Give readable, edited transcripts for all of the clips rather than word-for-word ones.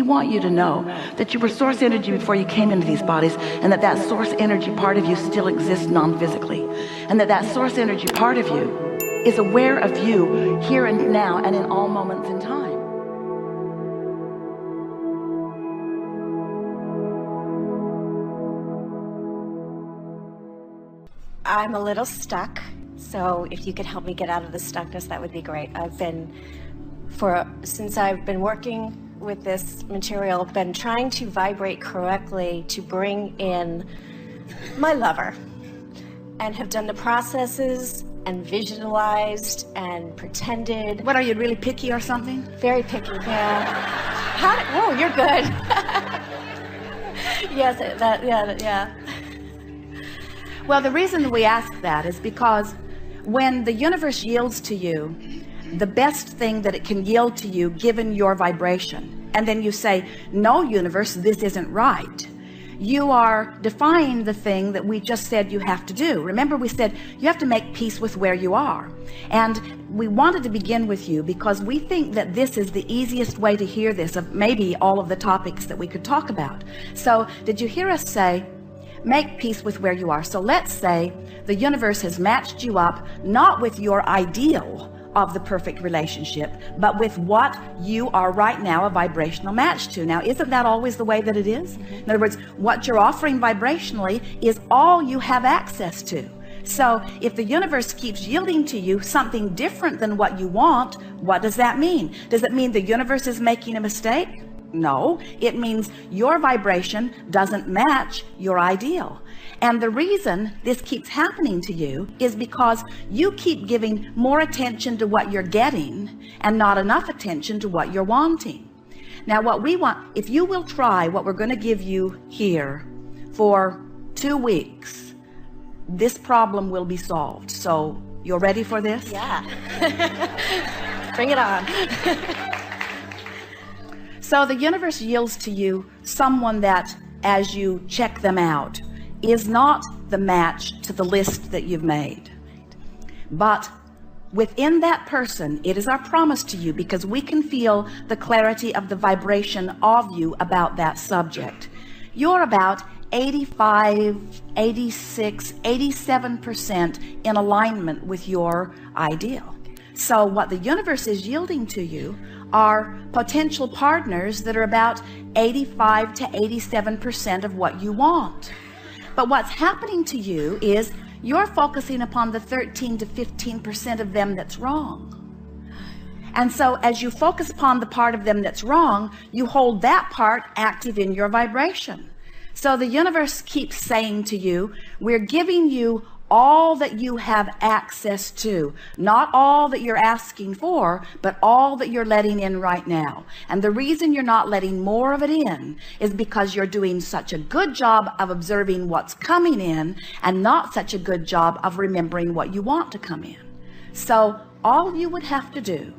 We want you to know that you were source energy before you came into these bodies, and that source energy part of you still exists non-physically, and that source energy part of you is aware of you here and now and in all moments in time. I'm a little stuck, so if you could help me get out of the stuckness, that would be great. Since I've been working with this material, been trying to vibrate correctly to bring in my lover, and have done the processes and visualized and pretended. What, are you really picky or something? Very picky, yeah. Oh, you're good. Yes, yeah. Well, the reason we ask that is because when the universe yields to you the best thing that it can yield to you given your vibration, and then you say, no, universe, this isn't right, you are defying the thing that we just said you have to do. Remember, we said you have to make peace with where you are. And we wanted to begin with you because we think that this is the easiest way to hear this of maybe all of the topics that we could talk about. So did you hear us say, make peace with where you are? So let's say the universe has matched you up, not with your ideal of the perfect relationship, but with what you are right now a vibrational match to. Now, isn't that always the way that it is? In other words, what you're offering vibrationally is all you have access to. So if the universe keeps yielding to you something different than what you want, what does that mean? Does it mean the universe is making a mistake? No, it means your vibration doesn't match your ideal. And the reason this keeps happening to you is because you keep giving more attention to what you're getting and not enough attention to what you're wanting. Now, what we want, if you will try what we're going to give you here for 2 weeks, this problem will be solved. So you're ready for this? Yeah. Bring it on. So the universe yields to you someone that, as you check them out, is not the match to the list that you've made. But within that person, it is our promise to you, because we can feel the clarity of the vibration of you about that subject. You're about 85, 86, 87% in alignment with your ideal. So what the universe is yielding to you are potential partners that are about 85 to 87% of what you want. But what's happening to you is you're focusing upon the 13 to 15% of them that's wrong. And so as you focus upon the part of them that's wrong, you hold that part active in your vibration. So the universe keeps saying to you, we're giving you all that you have access to, not all that you're asking for, but all that you're letting in right now. And the reason you're not letting more of it in is because you're doing such a good job of observing what's coming in and not such a good job of remembering what you want to come in. So all you would have to do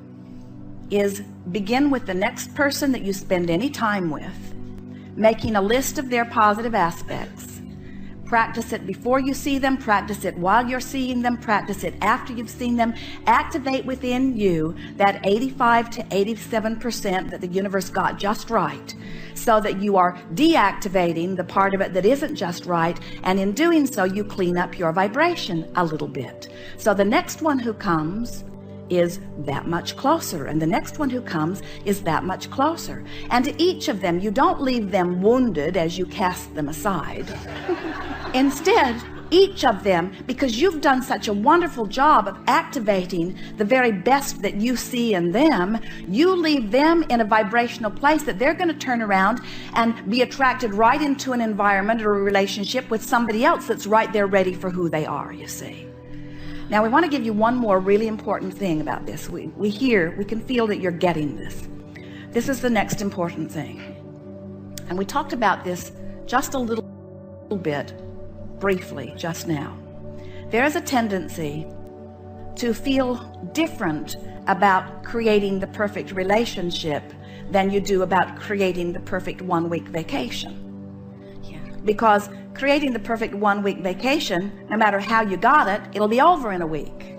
is begin with the next person that you spend any time with, making a list of their positive aspects. Practice it before you see them, practice it while you're seeing them, practice it after you've seen them. Activate within you that 85 to 87% that the universe got just right, so that you are deactivating the part of it that isn't just right, and in doing so you clean up your vibration a little bit. So the next one who comes is that much closer, and the next one who comes is that much closer. And to each of them, you don't leave them wounded as you cast them aside. Instead, each of them, because you've done such a wonderful job of activating the very best that you see in them, you leave them in a vibrational place that they're going to turn around and be attracted right into an environment or a relationship with somebody else that's right there ready for who they are, you see. Now, we want to give you one more really important thing about this. We can feel that you're getting this. This is the next important thing. And we talked about this just a little bit briefly just now. There is a tendency to feel different about creating the perfect relationship than you do about creating the perfect 1-week vacation. Because creating the perfect 1-week vacation, no matter how you got it, it'll be over in a week.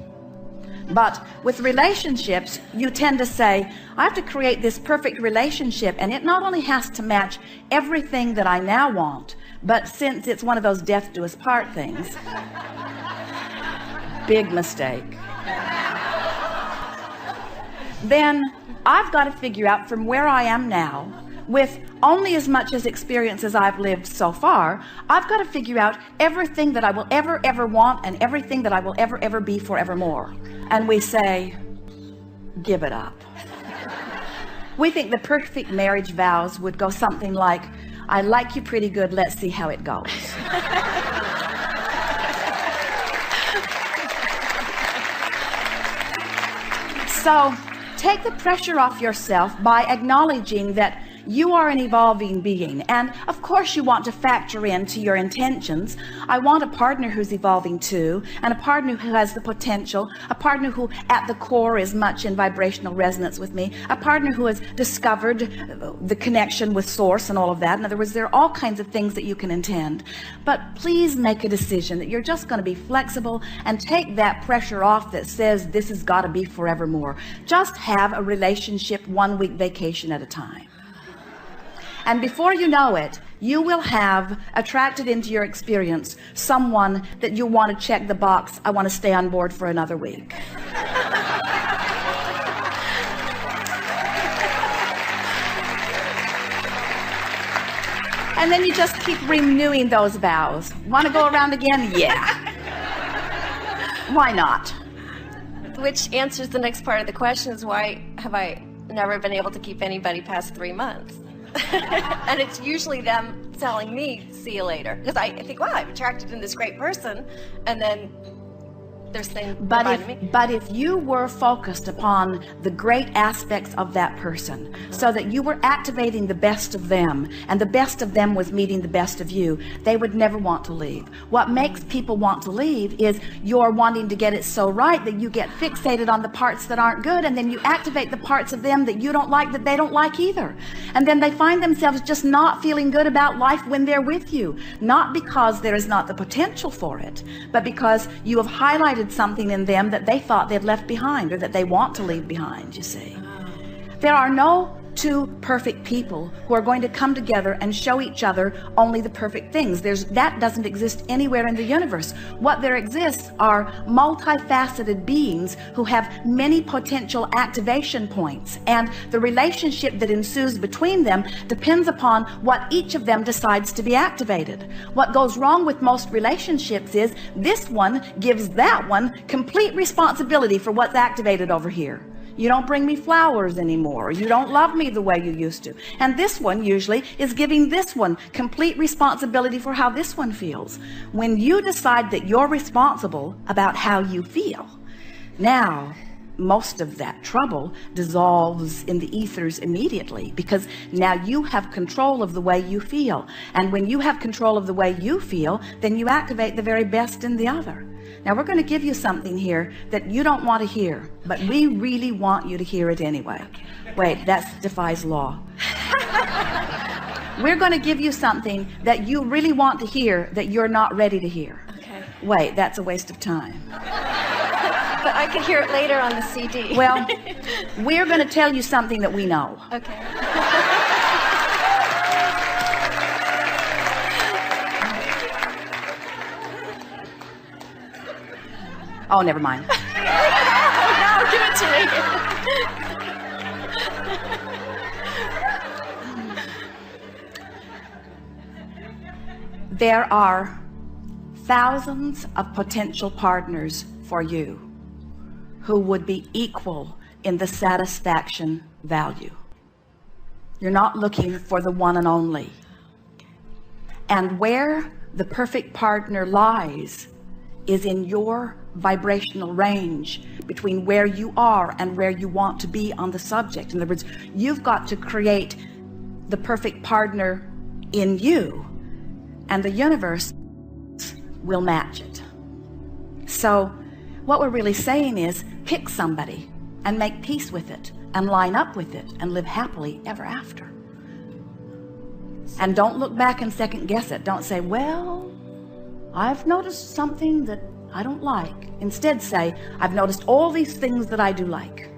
But with relationships, you tend to say, I have to create this perfect relationship, and it not only has to match everything that I now want, but since it's one of those death do us part things, big mistake, then I've got to figure out from where I am now, with only as much as experience as I've lived so far, I've got to figure out everything that I will ever want and everything that I will ever be forevermore. And we say, give it up. We think the perfect marriage vows would go something like, I like you pretty good, let's see how it goes. So take the pressure off yourself by acknowledging that you are an evolving being, and of course you want to factor into your intentions, I want a partner who's evolving too, and a partner who has the potential, a partner who at the core is much in vibrational resonance with me, a partner who has discovered the connection with source and all of that. In other words, there are all kinds of things that you can intend, but please make a decision that you're just going to be flexible and take that pressure off that says this has got to be forevermore. Just have a relationship 1 week vacation at a time. And before you know it, you will have attracted into your experience someone that you want to check the box, I want to stay on board for another week. And then you just keep renewing those vows. Want to go around again? Yeah. Why not? Which answers the next part of the question is, why have I never been able to keep anybody past 3 months? And it's usually them telling me, see you later. Because I think, wow, I've attracted in this great person. And then they're saying goodbye to me. But if you were focused upon the great aspects of that person, so that you were activating the best of them, and the best of them was meeting the best of you, they would never want to leave. What makes people want to leave is you're wanting to get it so right that you get fixated on the parts that aren't good, and then you activate the parts of them that you don't like, that they don't like either. And then they find themselves just not feeling good about life when they're with you, not because there is not the potential for it, but because you have highlighted something in them that they thought they'd left behind, or that they want to leave behind. You see, there are no two perfect people who are going to come together and show each other only the perfect things. That doesn't exist anywhere in the universe. What there exists are multifaceted beings who have many potential activation points, and the relationship that ensues between them depends upon what each of them decides to be activated. What goes wrong with most relationships is this one gives that one complete responsibility for what's activated over here. You don't bring me flowers anymore. You don't love me the way you used to. And this one usually is giving this one complete responsibility for how this one feels. When you decide that you're responsible about how you feel, now most of that trouble dissolves in the ethers immediately, because now you have control of the way you feel. And when you have control of the way you feel, then you activate the very best in the other. Now we're going to give you something here that you don't want to hear, but we really want you to hear it anyway. Wait, that defies law. We're going to give you something that you really want to hear that you're not ready to hear. Okay. Wait, that's a waste of time. But I could hear it later on the CD. Well, we're going to tell you something that we know. Okay. Oh, never mind. No, give it to me. There are thousands of potential partners for you who would be equal in the satisfaction value. You're not looking for the one and only. And where the perfect partner lies is in your vibrational range between where you are and where you want to be on the subject. In other words, you've got to create the perfect partner in you, and the universe will match it. So what we're really saying is, pick somebody and make peace with it and line up with it and live happily ever after. And don't look back and second guess it. Don't say, well, I've noticed something that I don't like. Instead say, I've noticed all these things that I do like.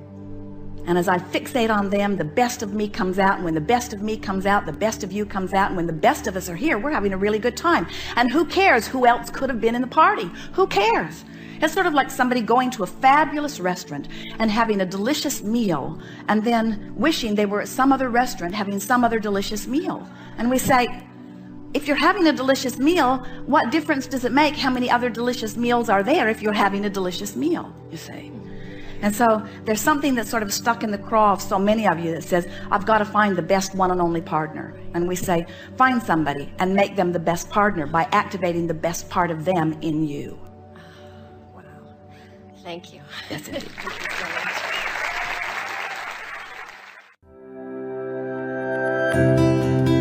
And as I fixate on them, the best of me comes out. And when the best of me comes out, the best of you comes out. And when the best of us are here, we're having a really good time. And who cares who else could have been in the party? Who cares? It's sort of like somebody going to a fabulous restaurant and having a delicious meal and then wishing they were at some other restaurant having some other delicious meal. And we say, if you're having a delicious meal, what difference does it make how many other delicious meals are there if you're having a delicious meal, you see? And so there's something that's sort of stuck in the craw of so many of you that says, I've got to find the best one and only partner. And we say, find somebody and make them the best partner by activating the best part of them in you. Wow. Thank you. Yes, indeed. Thank you so much.